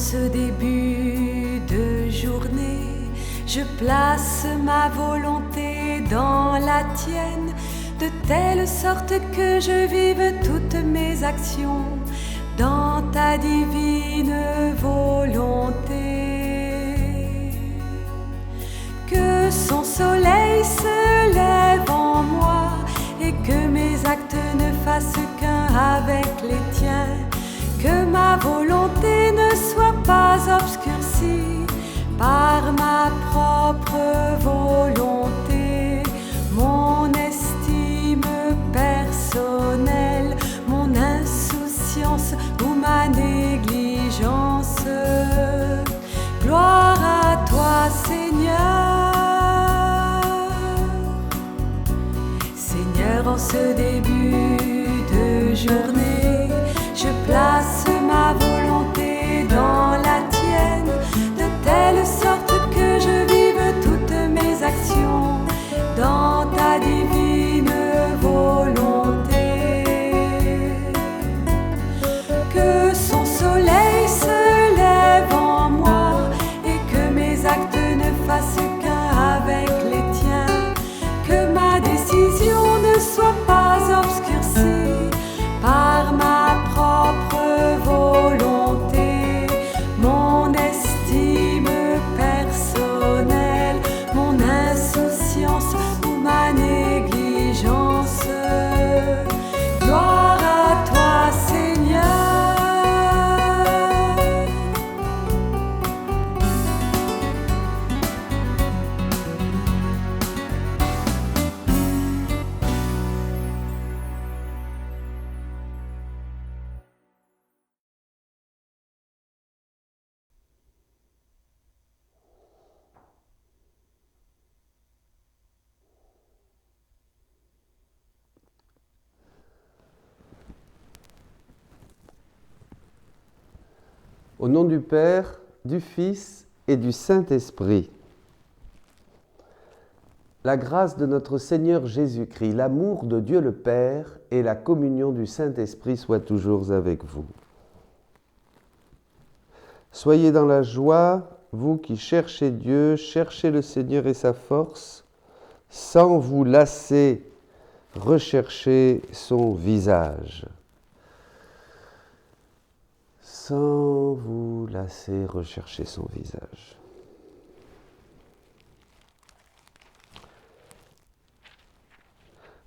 ce début de journée, je place ma volonté dans la tienne, de telle sorte que je vive toutes mes actions dans ta divine volonté. Que son soleil se lève en moi et que mes actes ne fassent qu'un avec les tiens. Que ma volonté ne soit pas obscurcie par ma propre volonté, mon estime personnelle, mon insouciance ou ma négligence. Gloire à toi, Seigneur. Seigneur, en ce début de journée, je place ma volonté dans la tienne, de telle sorte que je vive toutes mes actions dans ta divine volonté. Que son soleil se lève en moi et que mes actes ne fassent qu'un avec les tiens. Que ma décision ne soit pas obscurcie par ma propre volonté, mon estime personnelle, mon insouciance ou ma négligence. Gloire à toi, Seigneur. Au nom du Père, du Fils et du Saint-Esprit. La grâce de notre Seigneur Jésus-Christ, l'amour de Dieu le Père et la communion du Saint-Esprit soient toujours avec vous. Soyez dans la joie, vous qui cherchez Dieu, cherchez le Seigneur et sa force, sans vous lasser, recherchez son visage. Sans vous lasser, rechercher son visage.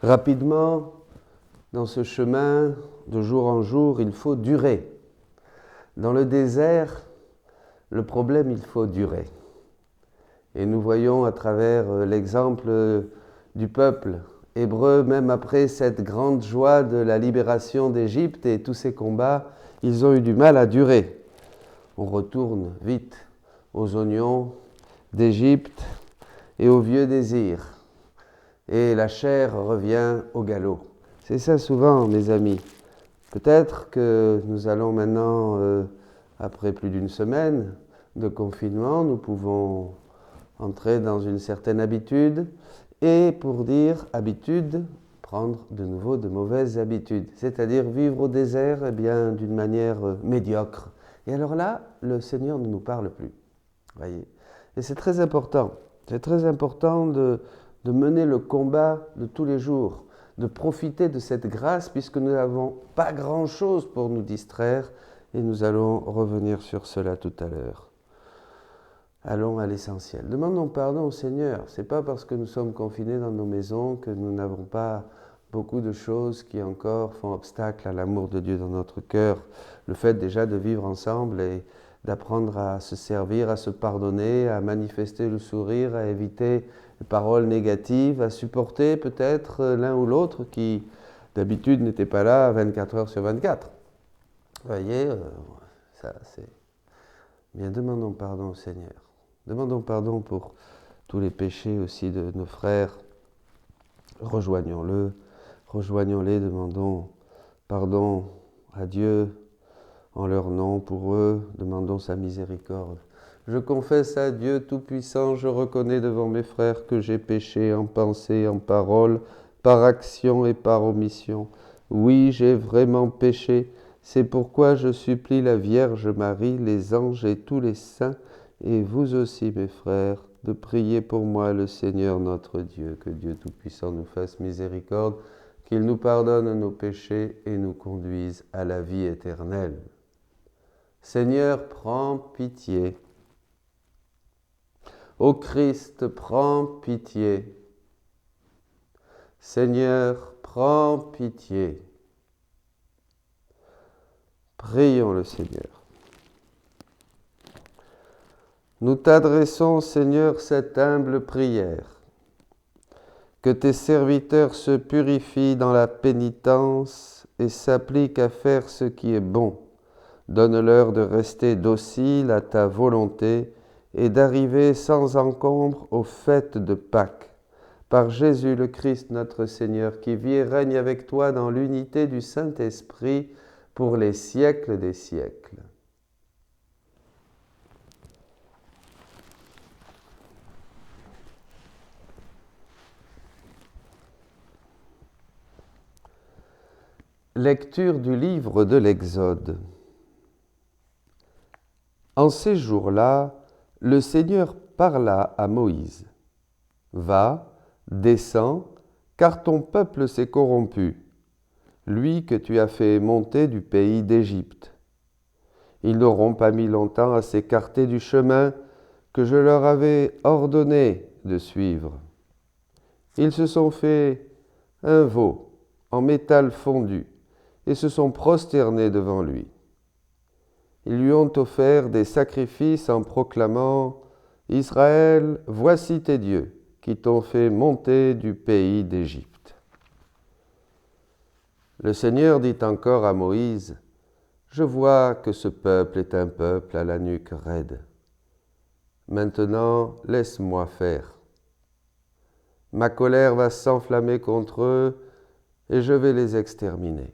Rapidement, dans ce chemin, de jour en jour, il faut durer. Dans le désert, le problème, il faut durer. Et nous voyons à travers l'exemple du peuple hébreu, même après cette grande joie de la libération d'Égypte et tous ces combats, ils ont eu du mal à durer. On retourne vite aux oignons d'Égypte et aux vieux désirs. Et la chair revient au galop. C'est ça souvent, mes amis. Peut-être que nous allons maintenant, après plus d'une semaine de confinement, nous pouvons entrer dans une certaine habitude. Et pour dire habitude, prendre de nouveau de mauvaises habitudes, c'est-à-dire vivre au désert d'une manière médiocre. Et alors là, le Seigneur ne nous parle plus. Voyez. Et c'est très important. C'est très important de mener le combat de tous les jours, de profiter de cette grâce puisque nous n'avons pas grand-chose pour nous distraire et nous allons revenir sur cela tout à l'heure. Allons à l'essentiel. Demandons pardon au Seigneur. Ce n'est pas parce que nous sommes confinés dans nos maisons que nous n'avons pas beaucoup de choses qui encore font obstacle à l'amour de Dieu dans notre cœur. Le fait déjà de vivre ensemble et d'apprendre à se servir, à se pardonner, à manifester le sourire, à éviter les paroles négatives, à supporter peut-être l'un ou l'autre qui d'habitude n'était pas là 24 heures sur 24. Vous voyez, ça c'est... Bien, demandons pardon au Seigneur. Demandons pardon pour tous les péchés aussi de nos frères. Rejoignons-les, demandons pardon à Dieu en leur nom pour eux, demandons sa miséricorde. Je confesse à Dieu Tout-Puissant, je reconnais devant mes frères que j'ai péché en pensée, en parole, par action et par omission. Oui, j'ai vraiment péché. C'est pourquoi je supplie la Vierge Marie, les anges et tous les saints, et vous aussi, mes frères, de prier pour moi le Seigneur notre Dieu. Que Dieu Tout-Puissant nous fasse miséricorde, qu'il nous pardonne nos péchés et nous conduise à la vie éternelle. Seigneur, prends pitié. Ô Christ, prends pitié. Seigneur, prends pitié. Prions le Seigneur. Nous t'adressons, Seigneur, cette humble prière. Que tes serviteurs se purifient dans la pénitence et s'appliquent à faire ce qui est bon. Donne-leur de rester dociles à ta volonté et d'arriver sans encombre aux fêtes de Pâques. Par Jésus le Christ notre Seigneur, qui vit et règne avec toi dans l'unité du Saint-Esprit pour les siècles des siècles. Lecture du livre de l'Exode. En ces jours-là, le Seigneur parla à Moïse. « Va, descends, car ton peuple s'est corrompu, lui que tu as fait monter du pays d'Égypte. Ils n'auront pas mis longtemps à s'écarter du chemin que je leur avais ordonné de suivre. Ils se sont fait un veau en métal fondu et se sont prosternés devant lui. Ils lui ont offert des sacrifices en proclamant « Israël, voici tes dieux qui t'ont fait monter du pays d'Égypte. » Le Seigneur dit encore à Moïse « Je vois que ce peuple est un peuple à la nuque raide. Maintenant, laisse-moi faire. Ma colère va s'enflammer contre eux et je vais les exterminer.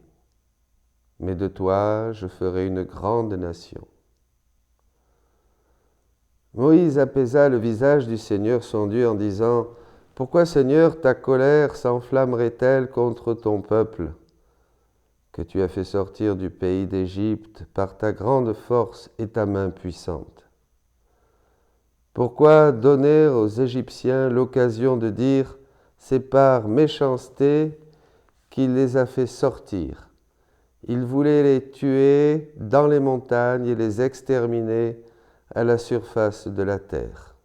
Mais de toi, je ferai une grande nation. » Moïse apaisa le visage du Seigneur son Dieu en disant « Pourquoi, Seigneur, ta colère s'enflammerait-elle contre ton peuple, que tu as fait sortir du pays d'Égypte par ta grande force et ta main puissante? Pourquoi donner aux Égyptiens l'occasion de dire « C'est par méchanceté qu'il les a fait sortir. Il voulait les tuer dans les montagnes et les exterminer à la surface de la terre.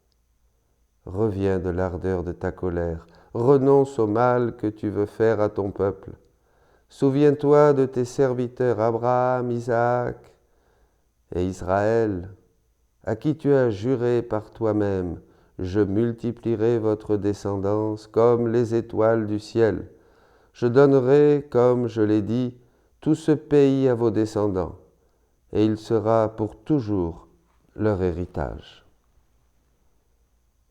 Reviens de l'ardeur de ta colère, renonce au mal que tu veux faire à ton peuple. Souviens-toi de tes serviteurs Abraham, Isaac et Israël, à qui tu as juré par toi-même, je multiplierai votre descendance comme les étoiles du ciel. Je donnerai, comme je l'ai dit, tout ce pays à vos descendants, et il sera pour toujours leur héritage. »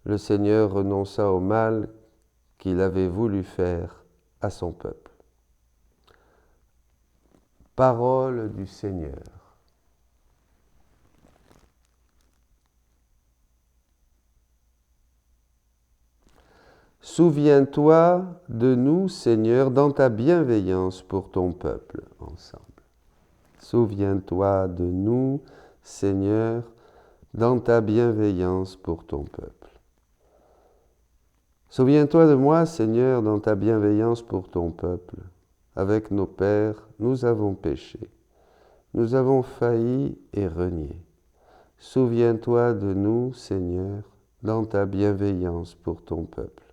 Le Seigneur renonça au mal qu'il avait voulu faire à son peuple. Parole du Seigneur. Souviens-toi de nous, Seigneur, dans ta bienveillance pour ton peuple, ensemble. Souviens-toi de nous, Seigneur, dans ta bienveillance pour ton peuple. Souviens-toi de moi, Seigneur, dans ta bienveillance pour ton peuple. Avec nos pères, nous avons péché. Nous avons failli et renié. Souviens-toi de nous, Seigneur, dans ta bienveillance pour ton peuple.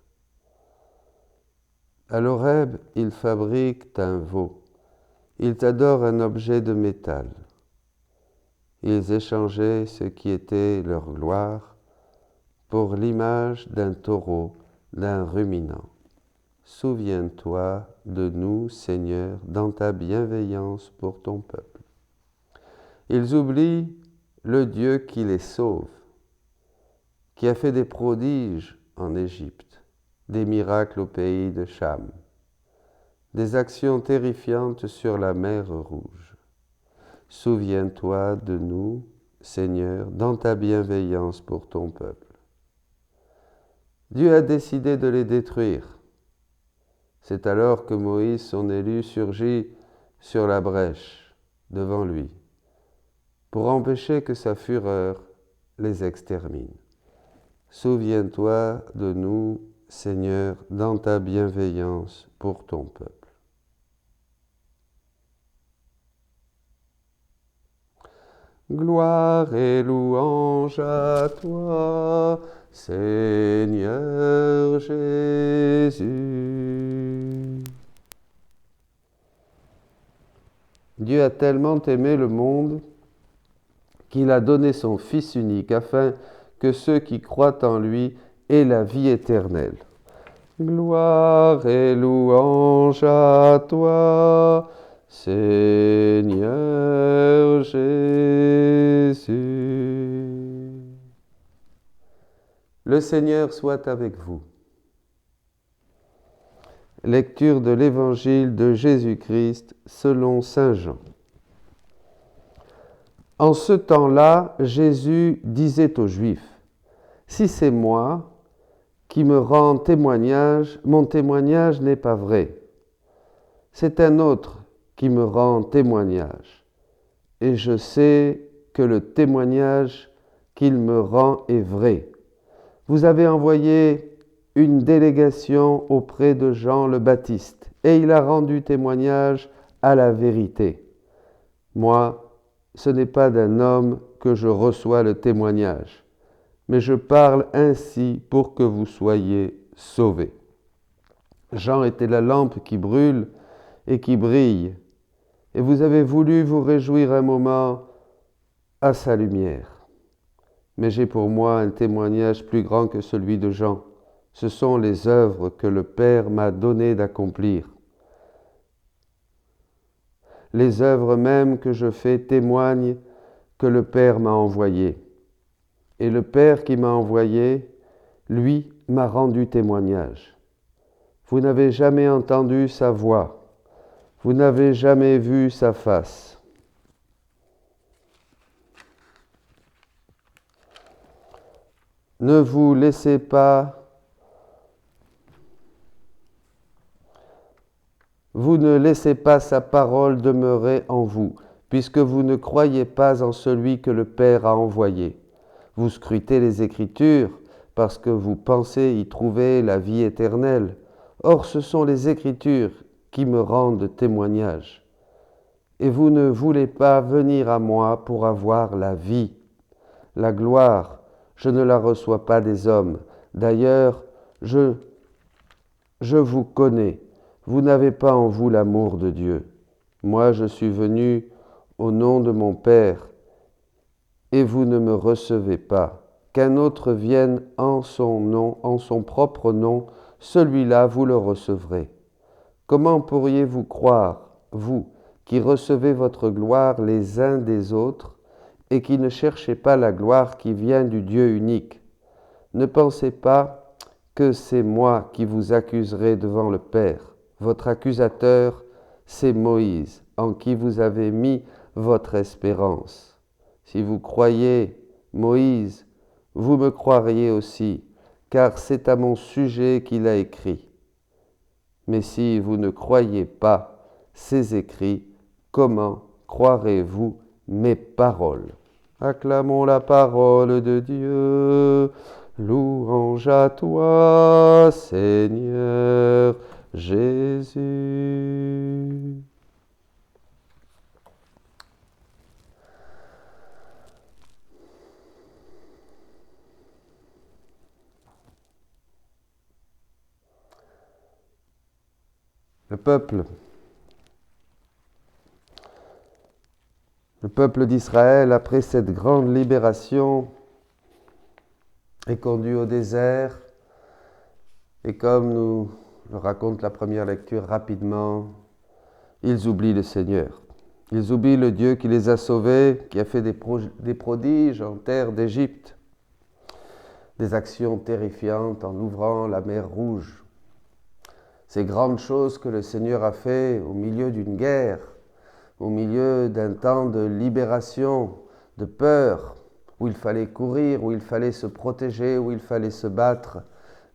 À l'Horeb, ils fabriquent un veau. Ils adorent un objet de métal. Ils échangeaient ce qui était leur gloire pour l'image d'un taureau, d'un ruminant. Souviens-toi de nous, Seigneur, dans ta bienveillance pour ton peuple. Ils oublient le Dieu qui les sauve, qui a fait des prodiges en Égypte, des miracles au pays de Cham, des actions terrifiantes sur la mer Rouge. Souviens-toi de nous, Seigneur, dans ta bienveillance pour ton peuple. Dieu a décidé de les détruire. C'est alors que Moïse, son élu, surgit sur la brèche devant lui, pour empêcher que sa fureur les extermine. Souviens-toi de nous, Seigneur, dans ta bienveillance pour ton peuple. Gloire et louange à toi, Seigneur Jésus. Dieu a tellement aimé le monde qu'il a donné son Fils unique afin que ceux qui croient en lui aient la vie éternelle. Gloire et louange à toi, Seigneur Jésus. Le Seigneur soit avec vous. Lecture de l'Évangile de Jésus-Christ selon saint Jean. En ce temps-là, Jésus disait aux Juifs, « Si c'est moi qui me rends témoignage, mon témoignage n'est pas vrai. C'est un autre qui me rend témoignage, et je sais que le témoignage qu'il me rend est vrai. Vous avez envoyé une délégation auprès de Jean le Baptiste, et il a rendu témoignage à la vérité. Moi, ce n'est pas d'un homme que je reçois le témoignage, mais je parle ainsi pour que vous soyez sauvés. Jean était la lampe qui brûle et qui brille, et vous avez voulu vous réjouir un moment à sa lumière. Mais j'ai pour moi un témoignage plus grand que celui de Jean. Ce sont les œuvres que le Père m'a donné d'accomplir. Les œuvres mêmes que je fais témoignent que le Père m'a envoyé. Et le Père qui m'a envoyé, lui, m'a rendu témoignage. Vous n'avez jamais entendu sa voix. Vous n'avez jamais vu sa face. Ne vous laissez pas Vous ne laissez pas sa parole demeurer en vous, puisque vous ne croyez pas en celui que le Père a envoyé. Vous scrutez les Écritures parce que vous pensez y trouver la vie éternelle. Or, ce sont les Écritures qui me rendent témoignage. Et vous ne voulez pas venir à moi pour avoir la vie. La gloire, je ne la reçois pas des hommes. D'ailleurs, je vous connais. Vous n'avez pas en vous l'amour de Dieu. Moi, je suis venu au nom de mon Père, et vous ne me recevez pas. Qu'un autre vienne en son nom, en son propre nom, celui-là vous le recevrez. Comment pourriez-vous croire, vous, qui recevez votre gloire les uns des autres, et qui ne cherchez pas la gloire qui vient du Dieu unique? Ne pensez pas que c'est moi qui vous accuserai devant le Père. Votre accusateur, c'est Moïse, en qui vous avez mis votre espérance. Si vous croyez Moïse, vous me croiriez aussi, car c'est à mon sujet qu'il a écrit. Mais si vous ne croyez pas ces écrits, comment croirez-vous mes paroles? Acclamons la parole de Dieu. Louange à toi, Seigneur Jésus. Le peuple d'Israël, après cette grande libération, est conduit au désert, et comme nous le raconte la première lecture rapidement, ils oublient le Seigneur. Ils oublient le Dieu qui les a sauvés, qui a fait des prodiges en terre d'Égypte, des actions terrifiantes en ouvrant la mer Rouge. Ces grandes choses que le Seigneur a fait au milieu d'une guerre, au milieu d'un temps de libération, de peur, où il fallait courir, où il fallait se protéger, où il fallait se battre,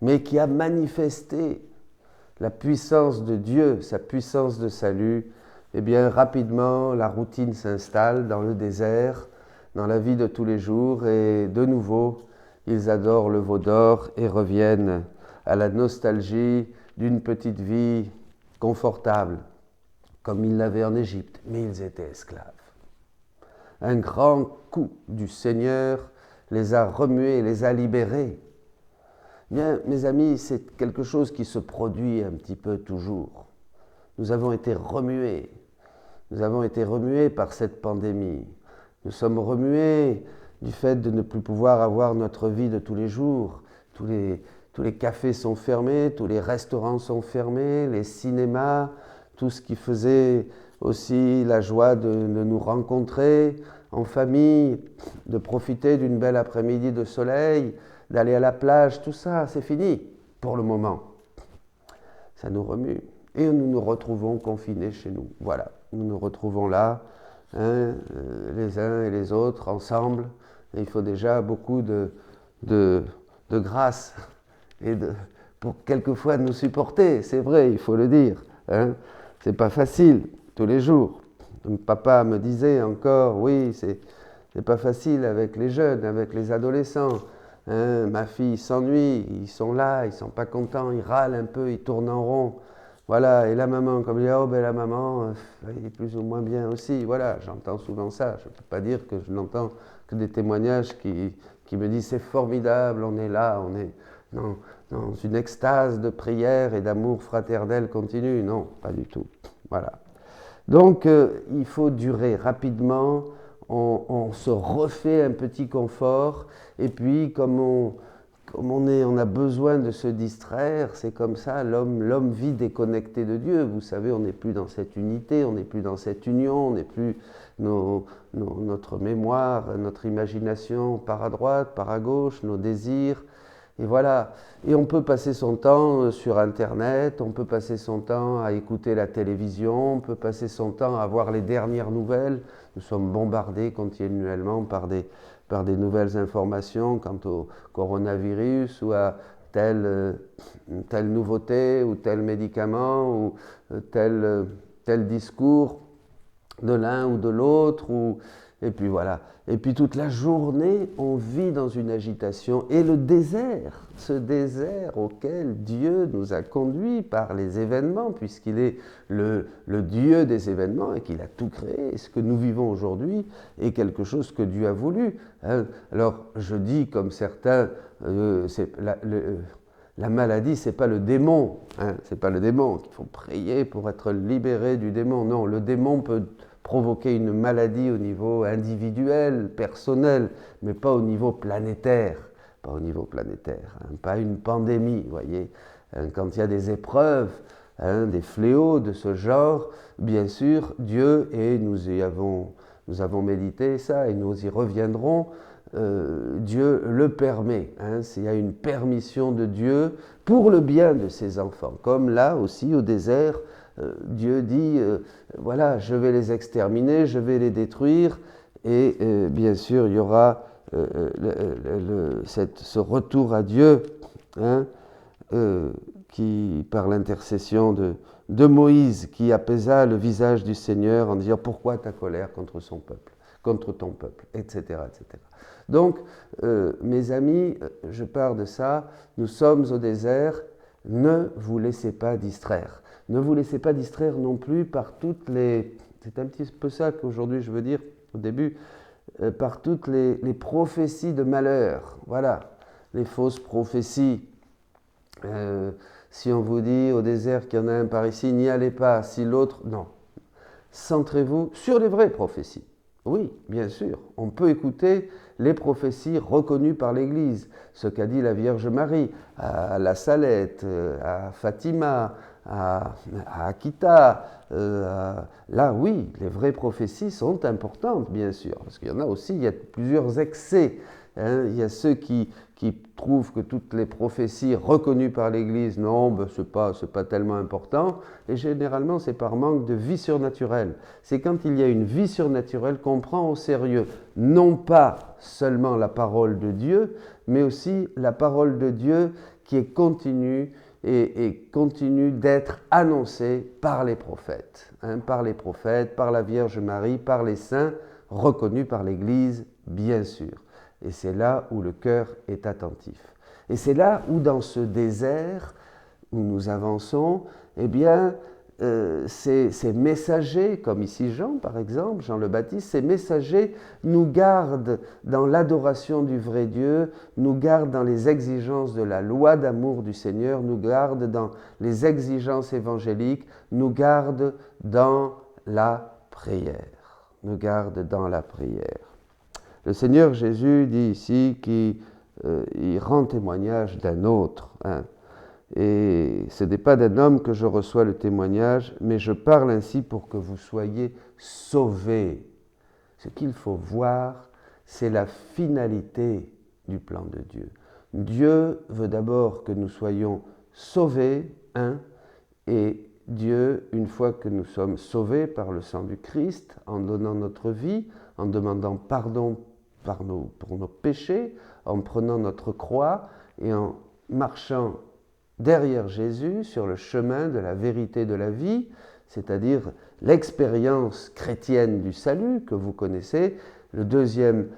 mais qui a manifesté la puissance de Dieu, sa puissance de salut, eh bien rapidement la routine s'installe dans le désert, dans la vie de tous les jours, et de nouveau ils adorent le veau d'or et reviennent à la nostalgie d'une petite vie confortable, comme ils l'avaient en Égypte, mais ils étaient esclaves. Un grand coup du Seigneur les a remués, les a libérés. Bien, mes amis, c'est quelque chose qui se produit un petit peu toujours. Nous avons été remués. Nous avons été remués par cette pandémie. Nous sommes remués du fait de ne plus pouvoir avoir notre vie de tous les jours. Tous les cafés sont fermés, tous les restaurants sont fermés, les cinémas, tout ce qui faisait aussi la joie de nous rencontrer en famille, de profiter d'une belle après-midi de soleil, d'aller à la plage, tout ça, c'est fini pour le moment. Ça nous remue. Et nous nous retrouvons confinés chez nous. Voilà, nous nous retrouvons là, les uns et les autres, ensemble. Et il faut déjà beaucoup de grâce et pour quelquefois nous supporter, c'est vrai, il faut le dire. C'est pas facile, tous les jours. Papa me disait encore, oui, c'est pas facile avec les jeunes, avec les adolescents. Ma fille s'ennuie, ils sont là, ils sont pas contents, ils râlent un peu, ils tournent en rond. Voilà, et la maman, comme il dit, oh ben la maman, elle est plus ou moins bien aussi. Voilà, j'entends souvent ça. Je ne peux pas dire que je n'entends que des témoignages qui me disent c'est formidable, on est là, on est dans une extase de prière et d'amour fraternel continu. Non, pas du tout. Voilà. Donc, il faut durer rapidement, on se refait un petit confort, et puis comme on a besoin de se distraire, c'est comme ça, l'homme vit déconnecté de Dieu. Vous savez, on n'est plus dans cette unité, on n'est plus dans cette union, on n'est plus notre mémoire, notre imagination part à droite, part à gauche, nos désirs. Et voilà, et on peut passer son temps sur Internet, on peut passer son temps à écouter la télévision, on peut passer son temps à voir les dernières nouvelles. Nous sommes bombardés continuellement par des nouvelles informations quant au coronavirus ou à telle nouveauté ou tel médicament ou tel discours de l'un ou de l'autre. Et puis voilà. Et puis toute la journée, on vit dans une agitation. Et le désert, ce désert auquel Dieu nous a conduits par les événements, puisqu'il est le Dieu des événements et qu'il a tout créé. Ce que nous vivons aujourd'hui est quelque chose que Dieu a voulu. Alors, je dis comme certains, la maladie, c'est pas le démon. C'est pas le démon qu'il faut prier pour être libéré du démon. Non, le démon peut provoquer une maladie au niveau individuel, personnel, mais pas au niveau planétaire. Pas au niveau planétaire, pas une pandémie, vous voyez. Quand il y a des épreuves, des fléaux de ce genre, bien sûr, Dieu, et nous avons médité ça, et nous y reviendrons, Dieu le permet. Il y a une permission de Dieu pour le bien de ses enfants. Comme là aussi au désert, Dieu dit, voilà, je vais les exterminer, je vais les détruire, et bien sûr, il y aura ce retour à Dieu, qui, par l'intercession de Moïse, qui apaisa le visage du Seigneur en disant « Pourquoi ta colère contre son peuple, contre ton peuple ?» etc. etc. Donc, mes amis, je pars de ça, nous sommes au désert, ne vous laissez pas distraire. Ne vous laissez pas distraire non plus par toutes les... C'est un petit peu ça qu'aujourd'hui je veux dire au début, par toutes les prophéties de malheur. Voilà, les fausses prophéties. Si on vous dit au désert qu'il y en a un par ici, n'y allez pas. Si l'autre, non. Centrez-vous sur les vraies prophéties. Oui, bien sûr, on peut écouter les prophéties reconnues par l'Église, ce qu'a dit la Vierge Marie à la Salette, à Fatima, à Akita. Là, oui, les vraies prophéties sont importantes, bien sûr, parce qu'il y en a aussi, il y a plusieurs excès. Il y a ceux qui trouvent que toutes les prophéties reconnues par l'Église, non, ben c'est pas tellement important. Et généralement, c'est par manque de vie surnaturelle. C'est quand il y a une vie surnaturelle qu'on prend au sérieux, non pas seulement la parole de Dieu, mais aussi la parole de Dieu qui est continue, et continue d'être annoncé par les prophètes, par la Vierge Marie, par les saints, reconnus par l'Église, bien sûr. Et c'est là où le cœur est attentif. Et c'est là où, dans ce désert où nous avançons, eh bien, ces messagers, comme ici Jean par exemple, Jean le Baptiste, ces messagers nous gardent dans l'adoration du vrai Dieu, nous gardent dans les exigences de la loi d'amour du Seigneur, nous gardent dans les exigences évangéliques, nous gardent dans la prière. Nous gardent dans la prière. Le Seigneur Jésus dit ici qu'il rend témoignage d'un autre. Et ce n'est pas d'un homme que je reçois le témoignage, mais je parle ainsi pour que vous soyez sauvés. Ce qu'il faut voir, c'est la finalité du plan de Dieu. Dieu veut d'abord que nous soyons sauvés, et Dieu, une fois que nous sommes sauvés par le sang du Christ, en donnant notre vie, en demandant pardon pour nos péchés, en prenant notre croix et en marchant derrière Jésus sur le chemin de la vérité de la vie, c'est-à-dire l'expérience chrétienne du salut que vous connaissez, la deuxième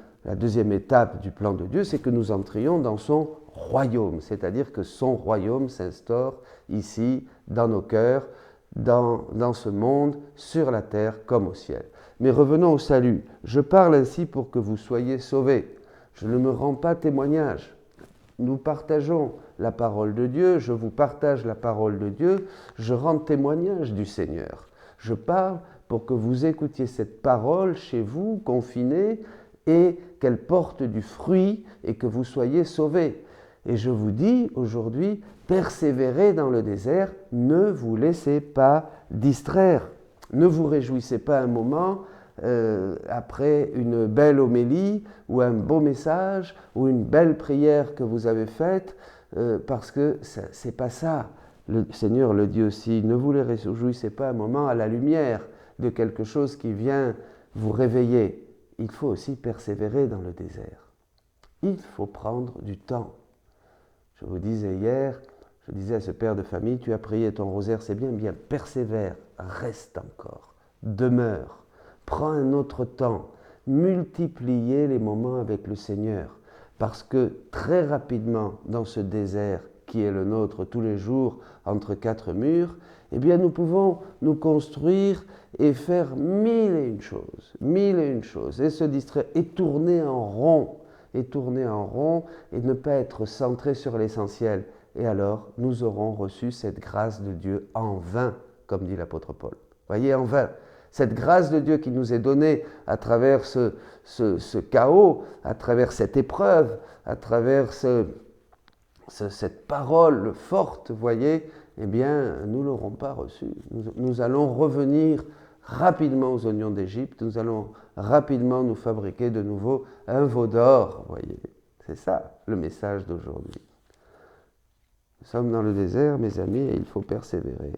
étape du plan de Dieu, c'est que nous entrions dans son royaume, c'est-à-dire que son royaume s'instaure ici, dans nos cœurs, dans ce monde, sur la terre comme au ciel. Mais revenons au salut. Je parle ainsi pour que vous soyez sauvés. Je ne me rends pas témoignage. Nous partageons la parole de Dieu, je vous partage la parole de Dieu, je rends témoignage du Seigneur. Je parle pour que vous écoutiez cette parole chez vous, confinés, et qu'elle porte du fruit et que vous soyez sauvés. Et je vous dis aujourd'hui, persévérez dans le désert, ne vous laissez pas distraire. Ne vous réjouissez pas un moment après une belle homélie ou un beau message ou une belle prière que vous avez faite, parce que c'est pas ça. Le Seigneur le dit aussi, ne vous réjouissez pas un moment à la lumière de quelque chose qui vient vous réveiller. Il faut aussi persévérer dans le désert. Il faut prendre du temps. Je vous disais hier, je disais à ce père de famille, tu as prié ton rosaire, c'est bien, persévère, reste encore, demeure. Prends un autre temps, multipliez les moments avec le Seigneur, parce que très rapidement, dans ce désert qui est le nôtre tous les jours, entre quatre murs, eh bien nous pouvons nous construire et faire mille et une choses, et se distraire, et tourner en rond, et ne pas être centré sur l'essentiel. Et alors, nous aurons reçu cette grâce de Dieu en vain, comme dit l'apôtre Paul. Voyez, en vain. Cette grâce de Dieu qui nous est donnée à travers ce chaos, à travers cette épreuve, à travers cette parole forte, voyez, eh bien, nous ne l'aurons pas reçue. Nous allons revenir rapidement aux oignons d'Égypte, nous allons rapidement nous fabriquer de nouveau un veau d'or, voyez. C'est ça le message d'aujourd'hui. Nous sommes dans le désert, mes amis, et il faut persévérer.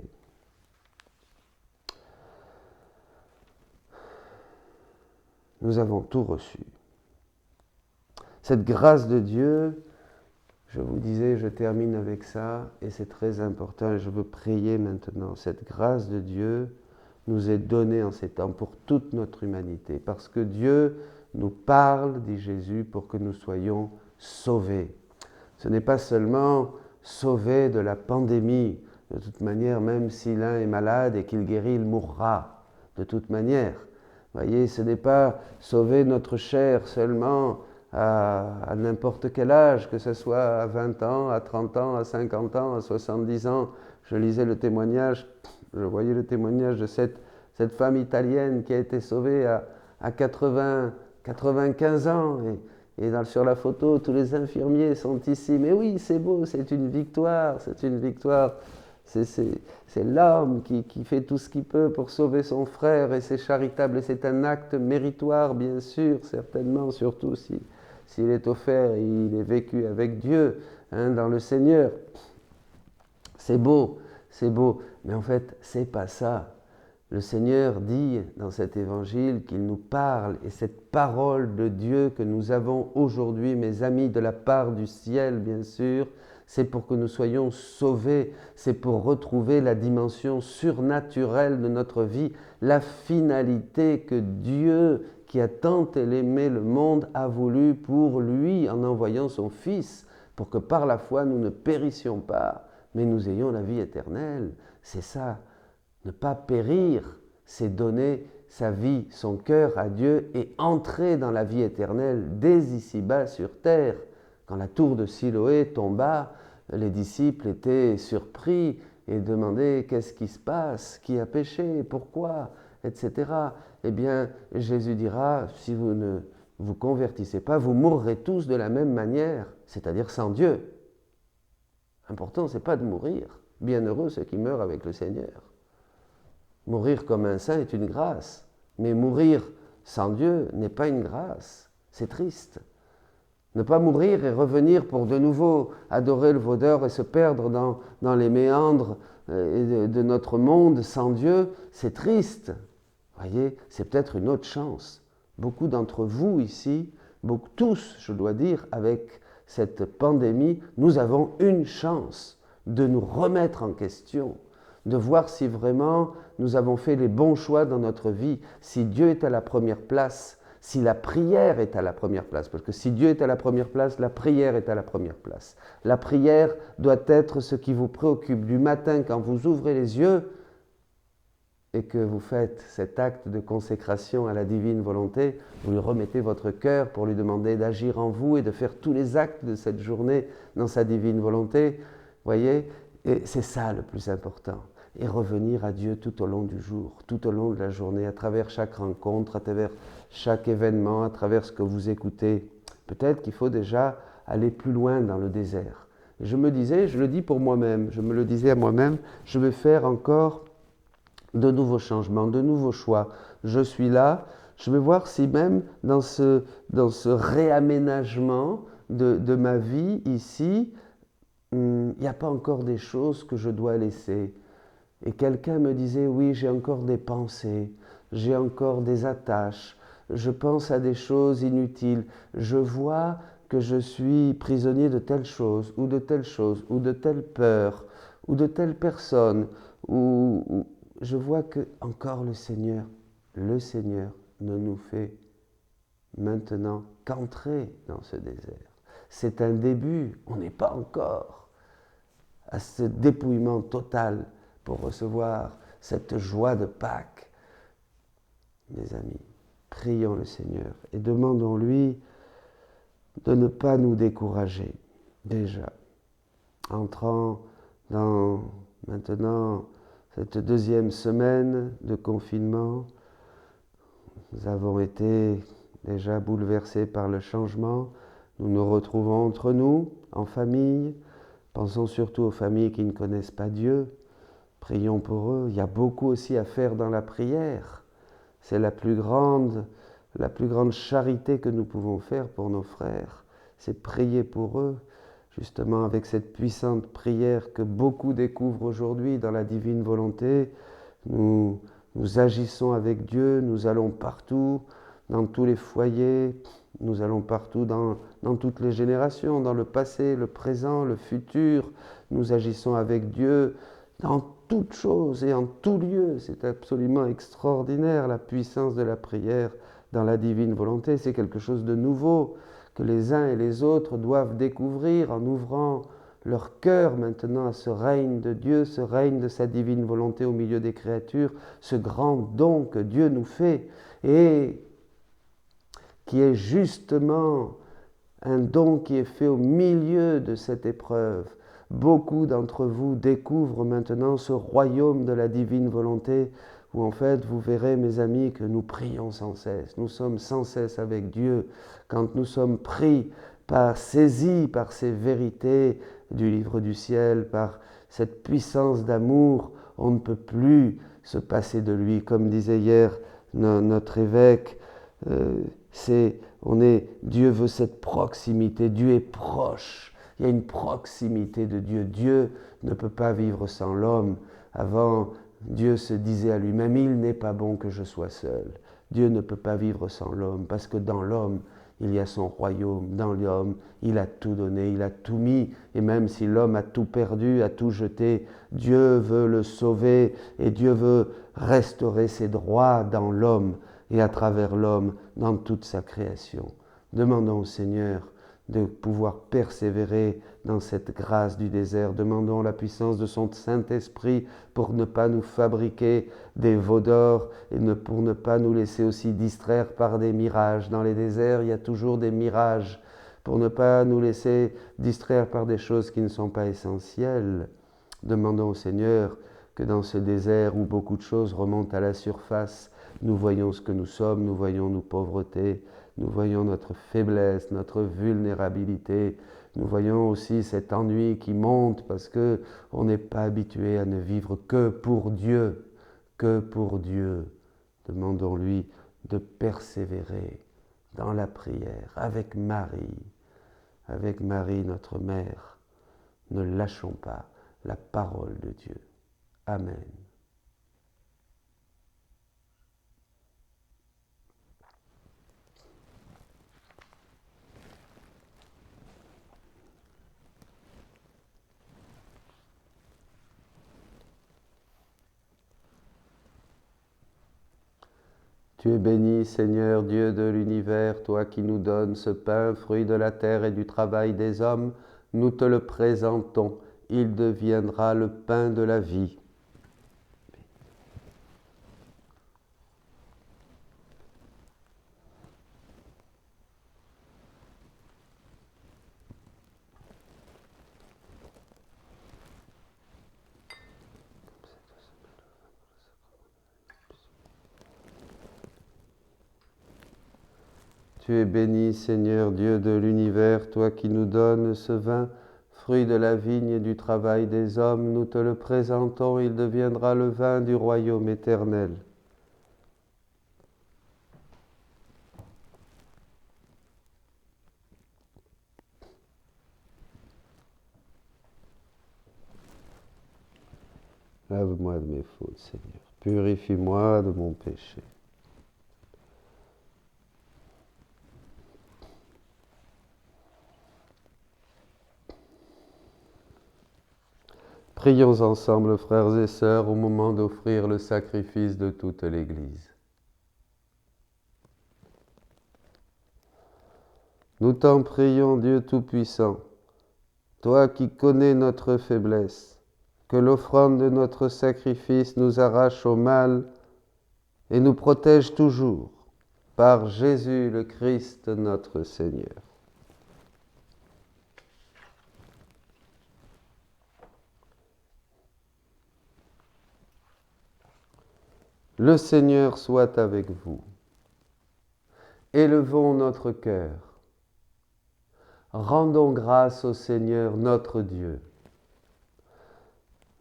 Nous avons tout reçu. Cette grâce de Dieu, je vous disais, je termine avec ça, et c'est très important, et je veux prier maintenant. Cette grâce de Dieu nous est donnée en ces temps pour toute notre humanité, parce que Dieu nous parle, dit Jésus, pour que nous soyons sauvés. Ce n'est pas seulement sauvés de la pandémie. De toute manière, même si l'un est malade et qu'il guérit, il mourra. De toute manière. Voyez, ce n'est pas sauver notre chair seulement à n'importe quel âge, que ce soit à 20 ans, à 30 ans, à 50 ans, à 70 ans. Je lisais le témoignage, je voyais le témoignage de cette femme italienne qui a été sauvée à 95 ans. Et sur la photo, tous les infirmiers sont ici. Mais oui, c'est beau, c'est une victoire, c'est une victoire. C'est l'homme qui fait tout ce qu'il peut pour sauver son frère, et c'est charitable, et c'est un acte méritoire, bien sûr, certainement, surtout s'il est offert et il est vécu avec Dieu, dans le Seigneur. C'est beau, mais en fait, c'est pas ça. Le Seigneur dit dans cet évangile qu'il nous parle, et cette parole de Dieu que nous avons aujourd'hui, mes amis, de la part du ciel, bien sûr, c'est pour que nous soyons sauvés, c'est pour retrouver la dimension surnaturelle de notre vie, la finalité que Dieu, qui a tant aimé le monde, a voulu pour lui en envoyant son Fils, pour que par la foi nous ne périssions pas, mais nous ayons la vie éternelle. C'est ça, ne pas périr, c'est donner sa vie, son cœur à Dieu et entrer dans la vie éternelle dès ici-bas sur terre. Quand la tour de Siloé tomba, les disciples étaient surpris et demandaient qu'est-ce qui se passe, qui a péché, pourquoi, etc. Eh bien, Jésus dira, si vous ne vous convertissez pas, vous mourrez tous de la même manière, c'est-à-dire sans Dieu. L'important, ce n'est pas de mourir. Bienheureux ceux qui meurent avec le Seigneur. Mourir comme un saint est une grâce, mais mourir sans Dieu n'est pas une grâce. C'est triste. Ne pas mourir et revenir pour de nouveau adorer le vaudeur et se perdre dans les méandres de notre monde sans Dieu, c'est triste. Voyez, c'est peut-être une autre chance. Beaucoup d'entre vous ici, tous, je dois dire, avec cette pandémie, nous avons une chance de nous remettre en question, de voir si vraiment nous avons fait les bons choix dans notre vie, si Dieu est à la première place, si la prière est à la première place. Parce que si Dieu est à la première place, la prière est à la première place. La prière doit être ce qui vous préoccupe du matin quand vous ouvrez les yeux et que vous faites cet acte de consécration à la divine volonté, vous lui remettez votre cœur pour lui demander d'agir en vous et de faire tous les actes de cette journée dans sa divine volonté. Voyez, et c'est ça le plus important. Et revenir à Dieu tout au long du jour, tout au long de la journée, à travers chaque rencontre, à travers chaque événement, à travers ce que vous écoutez. Peut-être qu'il faut déjà aller plus loin dans le désert. Et je me disais, je le dis pour moi-même, je me le disais à moi-même, je vais faire encore de nouveaux changements, de nouveaux choix. Je suis là, je vais voir si même dans ce réaménagement de ma vie ici, il n'y a pas encore des choses que je dois laisser. Et quelqu'un me disait, oui, j'ai encore des pensées, j'ai encore des attaches, je pense à des choses inutiles, je vois que je suis prisonnier de telle chose, ou de telle chose, ou de telle peur, ou de telle personne, ou je vois que encore le Seigneur ne nous fait maintenant qu'entrer dans ce désert. C'est un début, on n'est pas encore à ce dépouillement total pour recevoir cette joie de Pâques. Mes amis, prions le Seigneur et demandons-lui de ne pas nous décourager. Déjà, entrant dans maintenant cette deuxième semaine de confinement, nous avons été déjà bouleversés par le changement. Nous nous retrouvons entre nous, en famille. Pensons surtout aux familles qui ne connaissent pas Dieu. Prions pour eux. Il y a beaucoup aussi à faire dans la prière. C'est la plus grande charité que nous pouvons faire pour nos frères. C'est prier pour eux, justement avec cette puissante prière que beaucoup découvrent aujourd'hui dans la divine volonté. Nous agissons avec Dieu, nous allons partout, dans tous les foyers, nous allons partout dans toutes les générations, dans le passé, le présent, le futur. Nous agissons avec Dieu dans toutes choses et en tout lieu. C'est absolument extraordinaire la puissance de la prière dans la divine volonté. C'est quelque chose de nouveau que les uns et les autres doivent découvrir en ouvrant leur cœur maintenant à ce règne de Dieu, ce règne de sa divine volonté au milieu des créatures, ce grand don que Dieu nous fait et qui est justement un don qui est fait au milieu de cette épreuve. Beaucoup d'entre vous découvrent maintenant ce royaume de la divine volonté où en fait vous verrez mes amis que nous prions sans cesse, nous sommes sans cesse avec Dieu quand nous sommes saisis par ces vérités du livre du ciel, par cette puissance d'amour, on ne peut plus se passer de lui. Comme disait hier notre évêque, Dieu veut cette proximité, Dieu est proche. Il y a une proximité de Dieu. Dieu ne peut pas vivre sans l'homme. Avant, Dieu se disait à lui-même, il n'est pas bon que je sois seul. Dieu ne peut pas vivre sans l'homme, parce que dans l'homme, il y a son royaume. Dans l'homme, il a tout donné, il a tout mis. Et même si l'homme a tout perdu, a tout jeté, Dieu veut le sauver et Dieu veut restaurer ses droits dans l'homme et à travers l'homme dans toute sa création. Demandons au Seigneur de pouvoir persévérer dans cette grâce du désert. Demandons la puissance de son Saint-Esprit pour ne pas nous fabriquer des veaux d'or et pour ne pas nous laisser aussi distraire par des mirages. Dans les déserts, il y a toujours des mirages, pour ne pas nous laisser distraire par des choses qui ne sont pas essentielles. Demandons au Seigneur que dans ce désert où beaucoup de choses remontent à la surface, nous voyons ce que nous sommes, nous voyons nos pauvretés, nous voyons notre faiblesse, notre vulnérabilité. Nous voyons aussi cet ennui qui monte parce qu'on n'est pas habitué à ne vivre que pour Dieu, que pour Dieu. Demandons-lui de persévérer dans la prière avec Marie notre mère. Ne lâchons pas la parole de Dieu. Amen. Tu es béni, Seigneur Dieu de l'univers, toi qui nous donnes ce pain, fruit de la terre et du travail des hommes, nous te le présentons, il deviendra le pain de la vie. Tu es béni, Seigneur Dieu de l'univers, toi qui nous donnes ce vin, fruit de la vigne et du travail des hommes, nous te le présentons, il deviendra le vin du royaume éternel. Lave-moi de mes fautes, Seigneur. Purifie-moi de mon péché. Prions ensemble, frères et sœurs, au moment d'offrir le sacrifice de toute l'Église. Nous t'en prions, Dieu Tout-Puissant, toi qui connais notre faiblesse, que l'offrande de notre sacrifice nous arrache au mal et nous protège toujours, par Jésus le Christ notre Seigneur. Le Seigneur soit avec vous. Élevons notre cœur. Rendons grâce au Seigneur notre Dieu.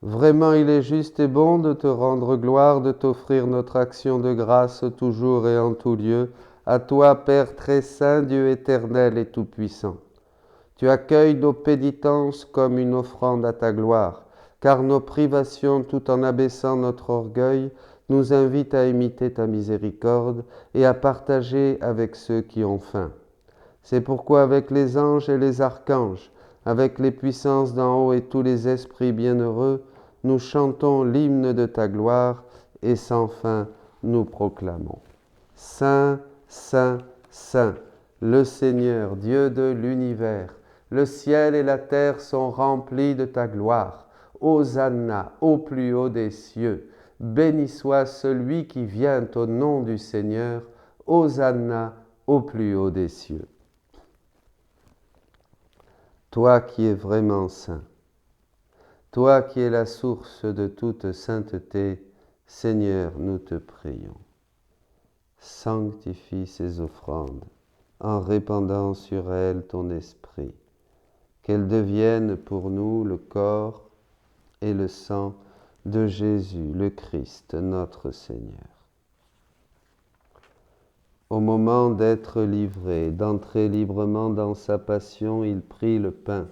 Vraiment, il est juste et bon de te rendre gloire, de t'offrir notre action de grâce toujours et en tout lieu, à toi, Père très saint, Dieu éternel et tout-puissant. Tu accueilles nos pénitences comme une offrande à ta gloire, car nos privations, tout en abaissant notre orgueil, nous invitent à imiter ta miséricorde et à partager avec ceux qui ont faim. C'est pourquoi avec les anges et les archanges, avec les puissances d'en haut et tous les esprits bienheureux, nous chantons l'hymne de ta gloire et sans fin nous proclamons. Saint, Saint, Saint, le Seigneur, Dieu de l'univers, le ciel et la terre sont remplis de ta gloire. Hosanna au plus haut des cieux. Béni soit celui qui vient au nom du Seigneur. Hosanna au plus haut des cieux. Toi qui es vraiment saint, toi qui es la source de toute sainteté, Seigneur, nous te prions. Sanctifie ces offrandes en répandant sur elles ton esprit, qu'elles deviennent pour nous le corps et le sang de Jésus, le Christ, notre Seigneur. Au moment d'être livré, d'entrer librement dans sa passion, il prit le pain,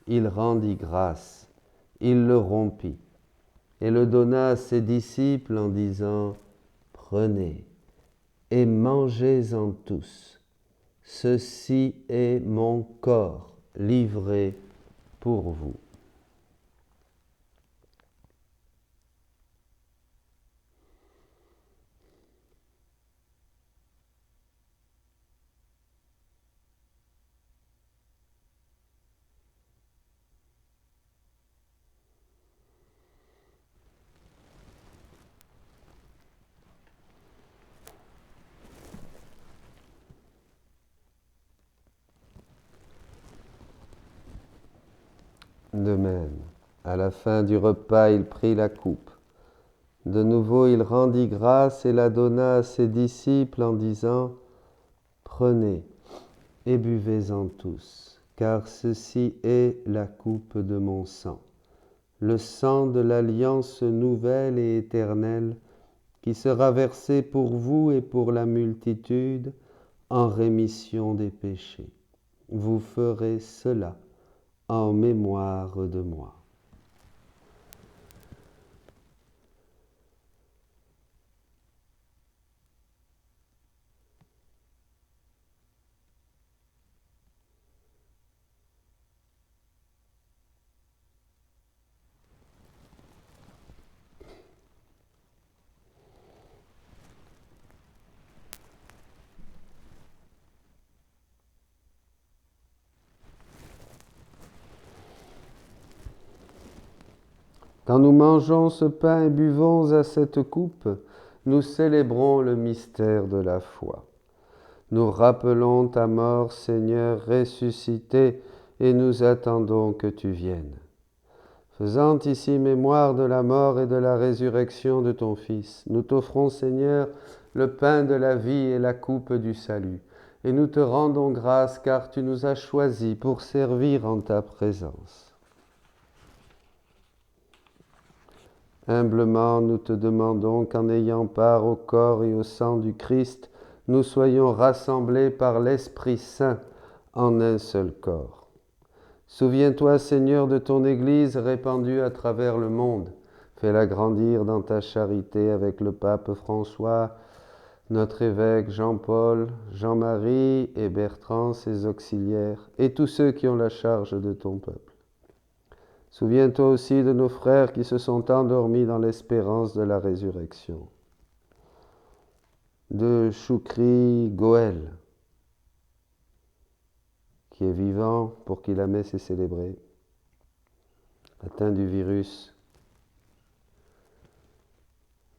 il rendit grâce, il le rompit et le donna à ses disciples en disant « Prenez et mangez-en tous, Ceci est mon corps livré pour vous. De même, à la fin du repas, il prit la coupe. De nouveau, il rendit grâce et la donna à ses disciples en disant : « Prenez et buvez-en tous, car ceci est la coupe de mon sang, le sang de l'alliance nouvelle et éternelle, qui sera versé pour vous et pour la multitude en rémission des péchés. Vous ferez cela en mémoire de moi. » Quand nous mangeons ce pain et buvons à cette coupe, nous célébrons le mystère de la foi. Nous rappelons ta mort, Seigneur, ressuscité, et nous attendons que tu viennes. Faisant ici mémoire de la mort et de la résurrection de ton Fils, nous t'offrons, Seigneur, le pain de la vie et la coupe du salut, et nous te rendons grâce car tu nous as choisis pour servir en ta présence. Humblement, nous te demandons qu'en ayant part au corps et au sang du Christ, nous soyons rassemblés par l'Esprit Saint en un seul corps. Souviens-toi, Seigneur, de ton Église répandue à travers le monde. Fais-la grandir dans ta charité avec le pape François, notre évêque Jean-Paul, Jean-Marie et Bertrand, ses auxiliaires, et tous ceux qui ont la charge de ton peuple. Souviens-toi aussi de nos frères qui se sont endormis dans l'espérance de la résurrection. De Choukri Goël, qui est vivant pour qui la messe est célébrée, atteint du virus.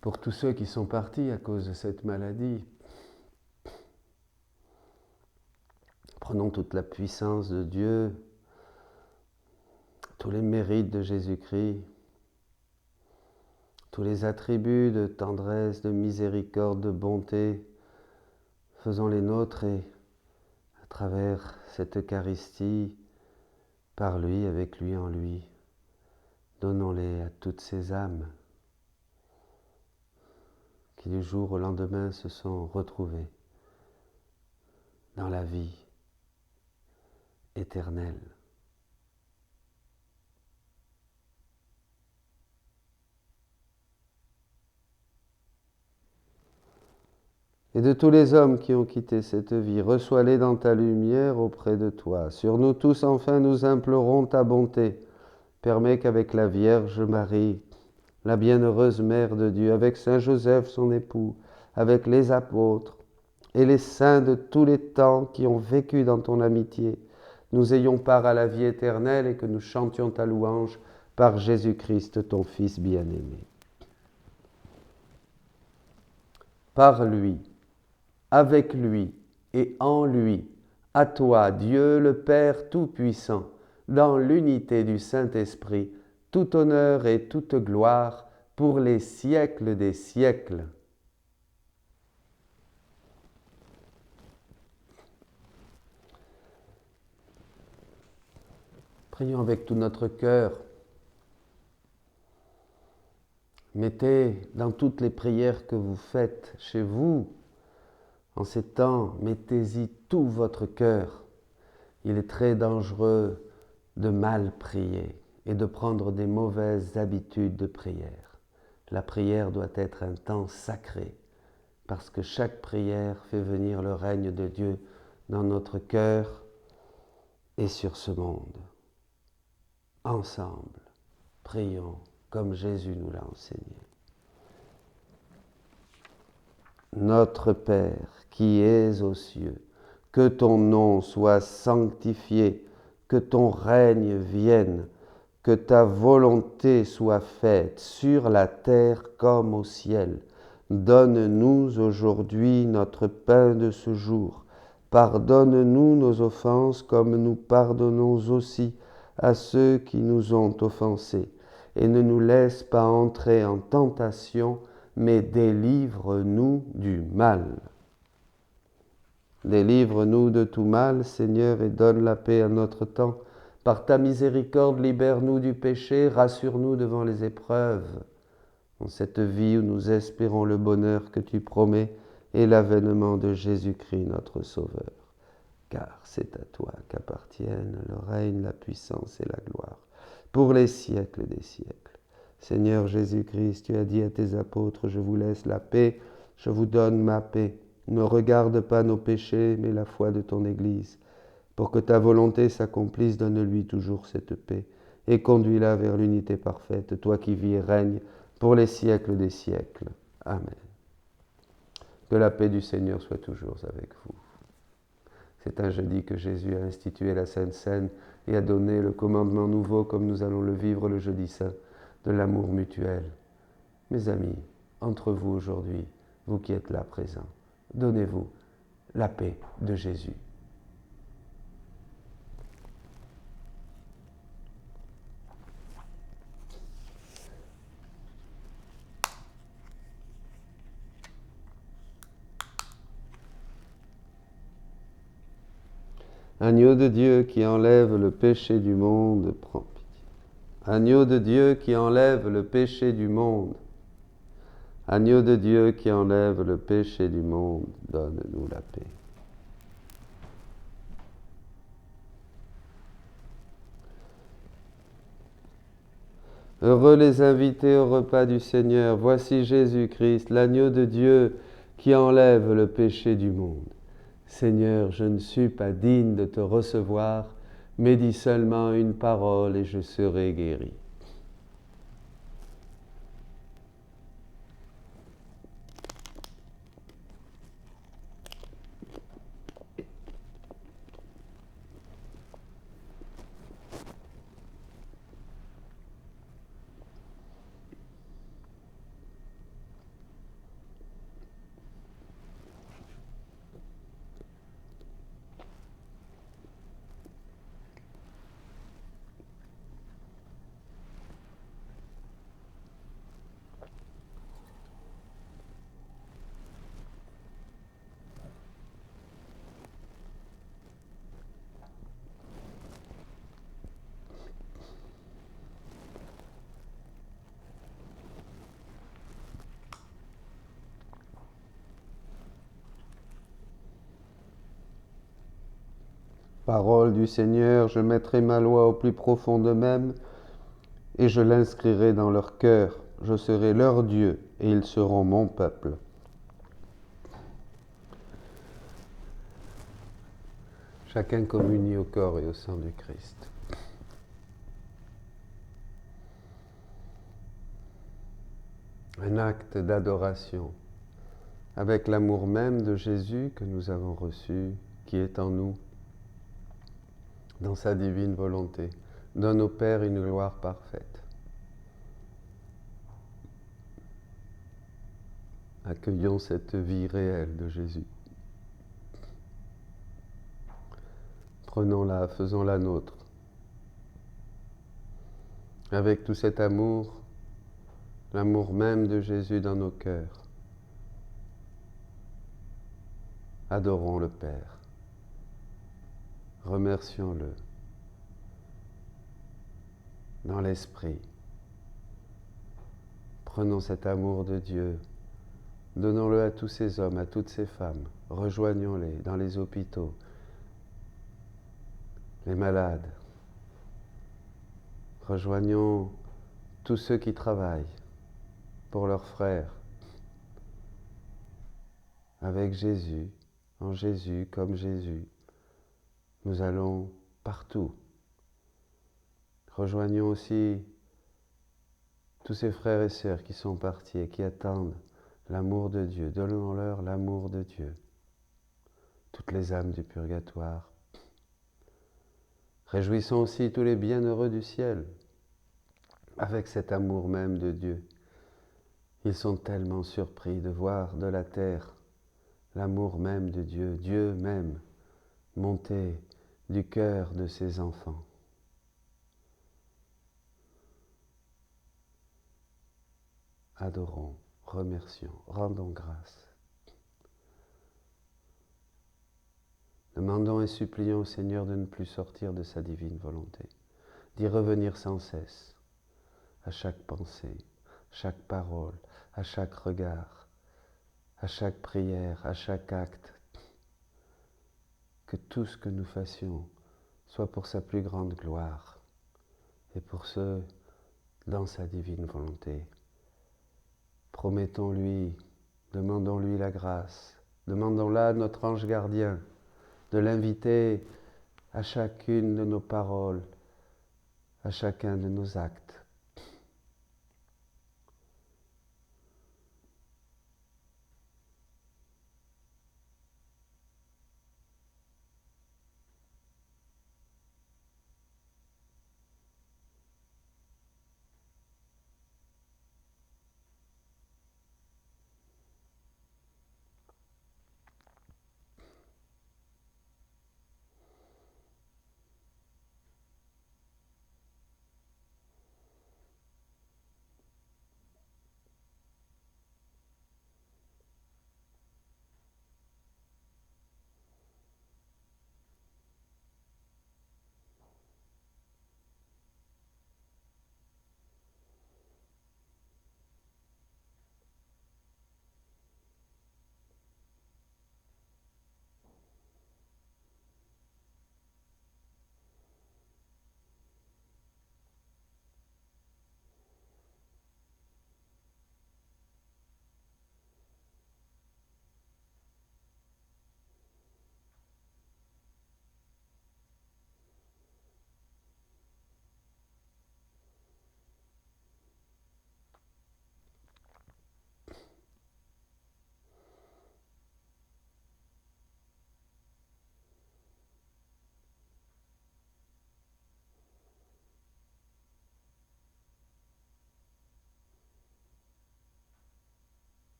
Pour tous ceux qui sont partis à cause de cette maladie, prenons toute la puissance de Dieu, tous les mérites de Jésus-Christ, tous les attributs de tendresse, de miséricorde, de bonté, faisons les nôtres et à travers cette Eucharistie, par lui, avec lui, en lui, donnons-les à toutes ces âmes qui du jour au lendemain se sont retrouvées dans la vie éternelle. Et de tous les hommes qui ont quitté cette vie, reçois-les dans ta lumière auprès de toi. Sur nous tous, enfin, nous implorons ta bonté. Permets qu'avec la Vierge Marie, la bienheureuse Mère de Dieu, avec Saint Joseph, son époux, avec les apôtres et les saints de tous les temps qui ont vécu dans ton amitié, nous ayons part à la vie éternelle et que nous chantions ta louange par Jésus-Christ, ton Fils bien-aimé. Par lui, avec lui et en lui, à toi, Dieu le Père Tout-Puissant, dans l'unité du Saint-Esprit, tout honneur et toute gloire pour les siècles des siècles. Prions avec tout notre cœur. Mettez dans toutes les prières que vous faites chez vous, en ces temps, mettez-y tout votre cœur. Il est très dangereux de mal prier et de prendre des mauvaises habitudes de prière. La prière doit être un temps sacré, parce que chaque prière fait venir le règne de Dieu dans notre cœur et sur ce monde. Ensemble, prions comme Jésus nous l'a enseigné. Notre Père qui es aux cieux, que ton nom soit sanctifié, que ton règne vienne, que ta volonté soit faite sur la terre comme au ciel. Donne-nous aujourd'hui notre pain de ce jour. Pardonne-nous nos offenses comme nous pardonnons aussi à ceux qui nous ont offensés. Et ne nous laisse pas entrer en tentation, mais délivre-nous du mal. Délivre-nous de tout mal, Seigneur, et donne la paix à notre temps. Par ta miséricorde, libère-nous du péché, rassure-nous devant les épreuves. En cette vie où nous espérons le bonheur que tu promets et l'avènement de Jésus-Christ, notre Sauveur. Car c'est à toi qu'appartiennent le règne, la puissance et la gloire, pour les siècles des siècles. Seigneur Jésus-Christ, tu as dit à tes apôtres, je vous laisse la paix, je vous donne ma paix. Ne regarde pas nos péchés, mais la foi de ton Église. Pour que ta volonté s'accomplisse, donne-lui toujours cette paix et conduis-la vers l'unité parfaite, toi qui vis et règnes pour les siècles des siècles. Amen. Que la paix du Seigneur soit toujours avec vous. C'est un jeudi que Jésus a institué la Sainte Seine et a donné le commandement nouveau, comme nous allons le vivre le jeudi saint, de l'amour mutuel. Mes amis, entre vous aujourd'hui, vous qui êtes là présents, donnez-vous la paix de Jésus. Agneau de Dieu qui enlève le péché du monde, prends pitié. Agneau de Dieu qui enlève le péché du monde. Agneau de Dieu qui enlève le péché du monde, donne-nous la paix. Heureux les invités au repas du Seigneur. Voici Jésus-Christ, l'agneau de Dieu qui enlève le péché du monde. Seigneur, je ne suis pas digne de te recevoir, mais dis seulement une parole et je serai guéri. Parole du Seigneur, je mettrai ma loi au plus profond d'eux-mêmes et je l'inscrirai dans leur cœur. Je serai leur Dieu et ils seront mon peuple. Chacun communie au corps et au sang du Christ. Un acte d'adoration avec l'amour même de Jésus que nous avons reçu, qui est en nous, dans sa divine volonté. Donne au Père une gloire parfaite. Accueillons cette vie réelle de Jésus. Prenons-la, faisons-la nôtre. Avec tout cet amour, l'amour même de Jésus dans nos cœurs. Adorons le Père. Remercions-le dans l'esprit. Prenons cet amour de Dieu, donnons-le à tous ces hommes, à toutes ces femmes, rejoignons-les dans les hôpitaux, les malades. Rejoignons tous ceux qui travaillent pour leurs frères, avec Jésus, en Jésus, comme Jésus. Nous allons partout. Rejoignons aussi tous ces frères et sœurs qui sont partis et qui attendent l'amour de Dieu. Donnons-leur l'amour de Dieu. Toutes les âmes du purgatoire. Réjouissons aussi tous les bienheureux du ciel avec cet amour même de Dieu. Ils sont tellement surpris de voir de la terre l'amour même de Dieu, Dieu même, monter du cœur de ses enfants. Adorons, remercions, rendons grâce. Demandons et supplions au Seigneur de ne plus sortir de sa divine volonté, d'y revenir sans cesse, à chaque pensée, chaque parole, à chaque regard, à chaque prière, à chaque acte. Que tout ce que nous fassions soit pour sa plus grande gloire et pour ceux dans sa divine volonté. Promettons-lui, demandons-lui la grâce, demandons-la à notre ange gardien de l'inviter à chacune de nos paroles, à chacun de nos actes.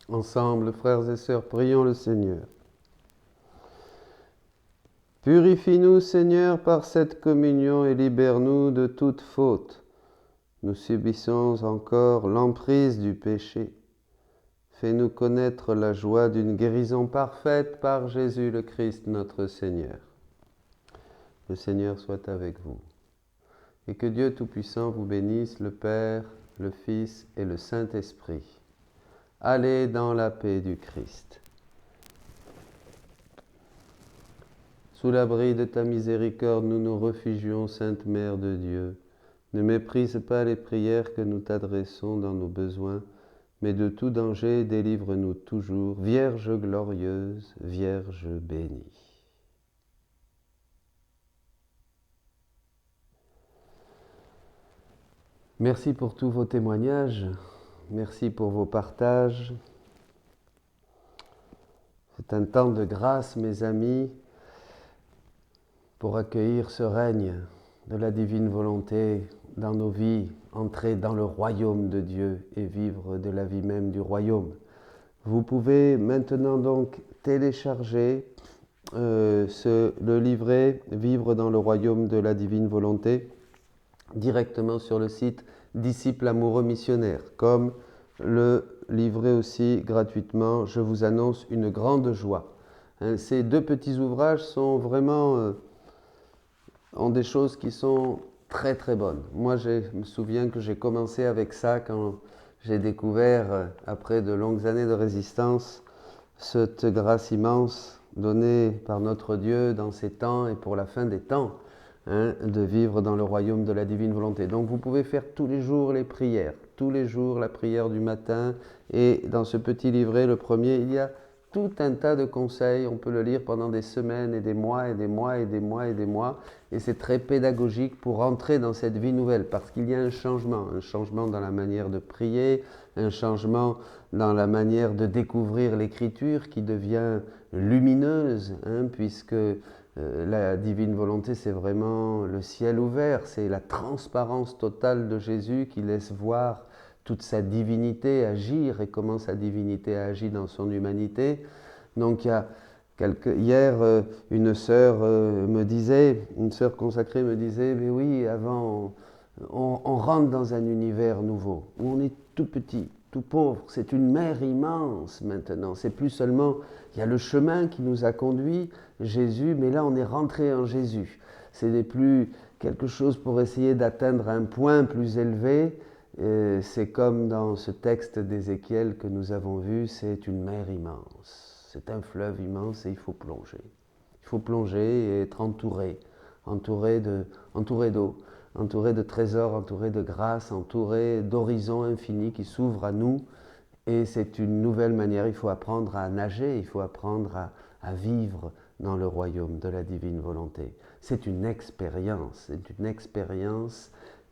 Ensemble, frères et sœurs, prions le Seigneur. Purifie-nous, Seigneur, par cette communion et libère-nous de toute faute. Nous subissons encore l'emprise du péché. Fais-nous connaître la joie d'une guérison parfaite par Jésus le Christ, notre Seigneur. Le Seigneur soit avec vous. Et que Dieu Tout-Puissant vous bénisse, le Père, le Fils et le Saint-Esprit. Allez dans la paix du Christ. Sous l'abri de ta miséricorde, nous nous réfugions, Sainte Mère de Dieu. Ne méprise pas les prières que nous t'adressons dans nos besoins, mais de tout danger, délivre-nous toujours, Vierge glorieuse, Vierge bénie. Merci pour tous vos témoignages, merci pour vos partages. C'est un temps de grâce, mes amis, pour accueillir ce règne de la divine volonté dans nos vies, entrer dans le royaume de Dieu et vivre de la vie même du royaume. Vous pouvez maintenant donc télécharger le livret « Vivre dans le royaume de la divine volonté » directement sur le site Disciples amoureux missionnaires, comme le livret aussi gratuitement « Je vous annonce une grande joie ». Ces deux petits ouvrages sont vraiment ont des choses qui sont très très bonnes. Moi, je me souviens que j'ai commencé avec ça quand j'ai découvert, après de longues années de résistance, cette grâce immense donnée par notre Dieu dans ces temps et pour la fin des temps, de vivre dans le royaume de la divine volonté. Donc vous pouvez faire tous les jours les prières. tous les jours, la prière du matin. Et dans ce petit livret, le premier, il y a tout un tas de conseils. On peut le lire pendant des semaines et des mois et des mois et des mois et des mois. Et c'est très pédagogique pour entrer dans cette vie nouvelle, parce qu'il y a un changement dans la manière de prier, un changement dans la manière de découvrir l'écriture qui devient lumineuse, puisque la divine volonté, c'est vraiment le ciel ouvert, c'est la transparence totale de Jésus qui laisse voir toute sa divinité agir et comment sa divinité agit dans son humanité. Donc hier, une sœur consacrée me disait, mais oui, avant, on rentre dans un univers nouveau, où on est tout petit, tout pauvre, c'est une mer immense maintenant, c'est plus seulement, il y a le chemin qui nous a conduit, Jésus, mais là on est rentré en Jésus. Ce n'est plus quelque chose pour essayer d'atteindre un point plus élevé, c'est comme dans ce texte d'Ézéchiel que nous avons vu, c'est une mer immense, c'est un fleuve immense et il faut plonger. Il faut plonger et être entouré d'eau, entouré de trésors, entouré de grâce, entouré d'horizons infinis qui s'ouvrent à nous. Et c'est une nouvelle manière, il faut apprendre à nager, il faut apprendre à vivre dans le royaume de la divine volonté. C'est une expérience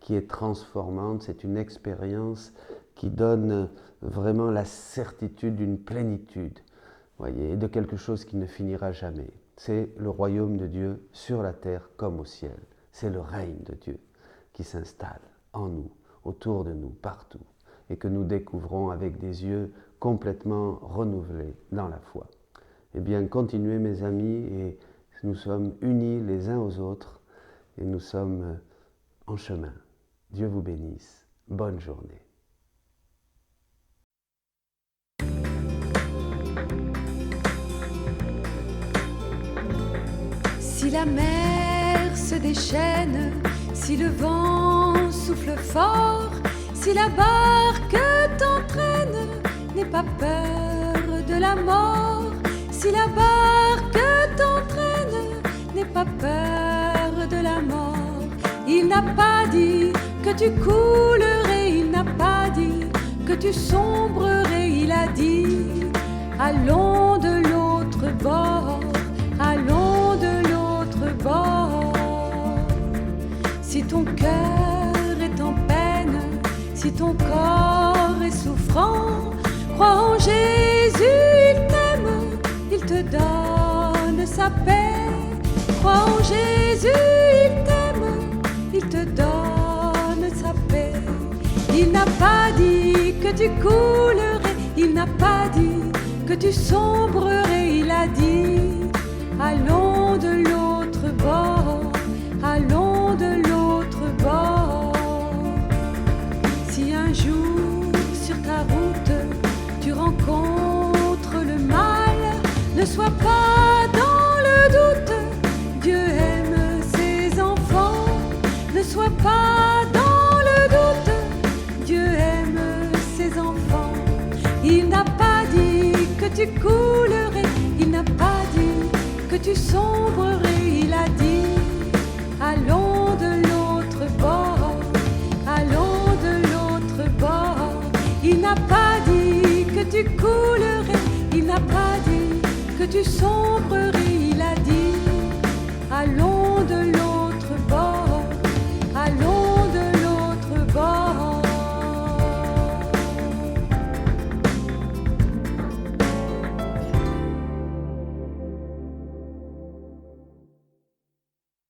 qui est transformante, c'est une expérience qui donne vraiment la certitude d'une plénitude, voyez, de quelque chose qui ne finira jamais. C'est le royaume de Dieu sur la terre comme au ciel. C'est le règne de Dieu qui s'installe en nous, autour de nous, partout, et que nous découvrons avec des yeux complètement renouvelés dans la foi. Eh bien, continuez mes amis, et nous sommes unis les uns aux autres, et nous sommes en chemin. Dieu vous bénisse. Bonne journée. Si la mer se déchaîne, si le vent souffle fort, si la barque t'entraîne, n'aie pas peur de la mort. Si la barque t'entraîne, n'aie pas peur de la mort. Il n'a pas dit que tu coulerais, il n'a pas dit que tu sombrerais, il a dit allons de l'autre bord, allons de l'autre bord. Si ton cœur est en peine, si ton corps est souffrant, crois en Jésus, il t'aime, il te donne sa paix. Crois en Jésus, il t'aime, il te donne sa paix. Il n'a pas dit que tu coulerais, il n'a pas dit que tu sombrerais, il a dit allons de l'autre bord, allons de l'autre bord. Si un jour sur ta route tu rencontres le mal, ne sois pas dans le doute, Dieu aime ses enfants. Ne sois pas dans le doute, Dieu aime ses enfants. Il n'a pas dit que tu coulerais, il n'a pas dit que tu sombrerais, il a dit allons de l'autre bord, allons de l'autre bord. Il n'a pas dit que tu coulerais, il n'a pas dit que tu sombrerais.